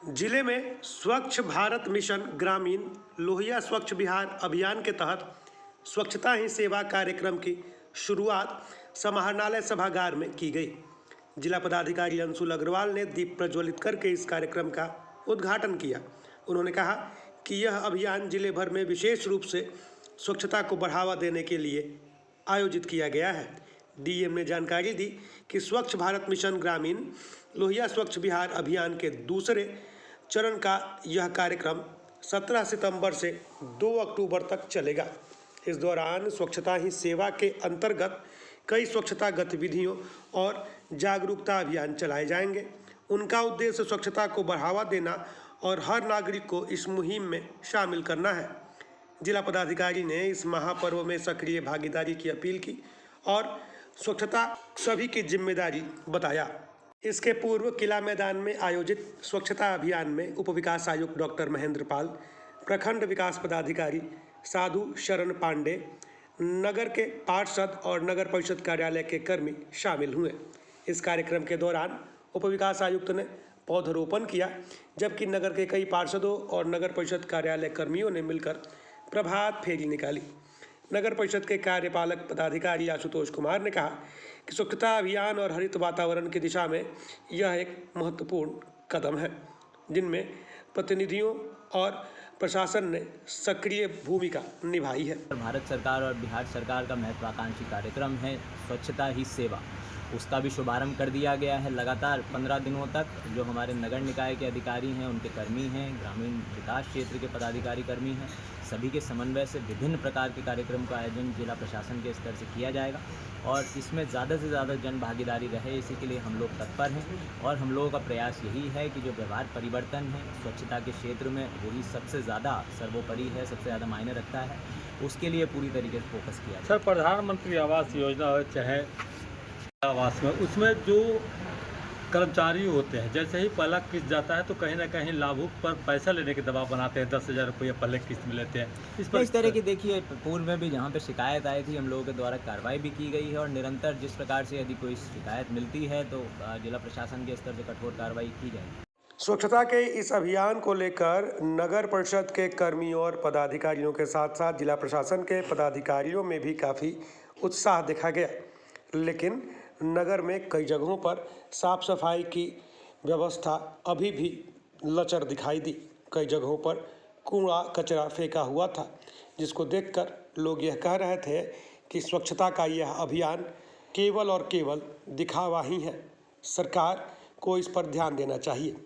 जिले में स्वच्छ भारत मिशन ग्रामीण लोहिया स्वच्छ बिहार अभियान के तहत स्वच्छता ही सेवा कार्यक्रम की शुरुआत समाहरणालय सभागार में की गई। जिला पदाधिकारी अंशुल अग्रवाल ने दीप प्रज्वलित करके इस कार्यक्रम का उद्घाटन किया। उन्होंने कहा कि यह अभियान जिले भर में विशेष रूप से स्वच्छता को बढ़ावा देने के लिए आयोजित किया गया है। डीएम ने जानकारी दी कि स्वच्छ भारत मिशन ग्रामीण लोहिया स्वच्छ बिहार अभियान के दूसरे चरण का यह कार्यक्रम 17 सितंबर से 2 अक्टूबर तक चलेगा। इस दौरान स्वच्छता ही सेवा के अंतर्गत कई स्वच्छता गतिविधियों और जागरूकता अभियान चलाए जाएंगे। उनका उद्देश्य स्वच्छता को बढ़ावा देना और हर नागरिक को इस मुहिम में शामिल करना है। जिला पदाधिकारी ने इस महापर्व में सक्रिय भागीदारी की अपील की और स्वच्छता सभी की जिम्मेदारी बताया। इसके पूर्व किला मैदान में आयोजित स्वच्छता अभियान में उप विकास आयुक्त डॉक्टर महेंद्र पाल, प्रखंड विकास पदाधिकारी साधु शरण पांडे, नगर के पार्षद और नगर परिषद कार्यालय के कर्मी शामिल हुए। इस कार्यक्रम के दौरान उप विकास आयुक्त ने पौधरोपण किया, जबकि नगर के कई पार्षदों और नगर परिषद कार्यालय कर्मियों ने मिलकर प्रभात फेरी निकाली। नगर परिषद के कार्यपालक पदाधिकारी आशुतोष कुमार ने कहा कि स्वच्छता अभियान और हरित वातावरण की दिशा में यह एक महत्वपूर्ण कदम है, जिनमें प्रतिनिधियों और प्रशासन ने सक्रिय भूमिका निभाई है। भारत सरकार और बिहार सरकार का महत्वाकांक्षी कार्यक्रम है स्वच्छता ही सेवा, उसका भी शुभारंभ कर दिया गया है। लगातार 15 दिनों तक जो हमारे नगर निकाय के अधिकारी हैं, उनके कर्मी हैं, ग्रामीण विकास क्षेत्र के पदाधिकारी कर्मी हैं, सभी के समन्वय से विभिन्न प्रकार के कार्यक्रम का आयोजन जिला प्रशासन के स्तर से किया जाएगा और इसमें ज़्यादा से ज़्यादा जन भागीदारी रहे, इसी के लिए हम लोग तत्पर हैं। और हम लोगों का प्रयास यही है कि जो व्यवहार परिवर्तन है स्वच्छता के क्षेत्र में, वही सबसे ज़्यादा सर्वोपरि है, सबसे ज़्यादा मायने रखता है, उसके लिए पूरी तरीके से फोकस किया जाए। सर, प्रधानमंत्री आवास योजना हो चाहे आवास में, उसमें जो कर्मचारी होते हैं, जैसे ही पहला किस्त जाता है तो कहीं ना कहीं लाभुक पर पैसा लेने के दबाव बनाते हैं। 10,000 रुपये पहले किस्त में लेते हैं। इस तरह की देखिए पूर्व में भी जहाँ पे शिकायत आई थी, हम लोगों के द्वारा कार्रवाई भी की गई है और निरंतर जिस प्रकार से यदि कोई शिकायत मिलती है तो जिला प्रशासन के स्तर से कठोर कार्रवाई की जाएगी। स्वच्छता के इस अभियान को लेकर नगर परिषद के कर्मियों और पदाधिकारियों के साथ साथ जिला प्रशासन के पदाधिकारियों में भी काफ़ी उत्साह देखा गया, लेकिन नगर में कई जगहों पर साफ सफाई की व्यवस्था अभी भी लचर दिखाई दी। कई जगहों पर कूड़ा कचरा फेंका हुआ था, जिसको देखकर लोग यह कह रहे थे कि स्वच्छता का यह अभियान केवल और केवल दिखावा ही है। सरकार को इस पर ध्यान देना चाहिए।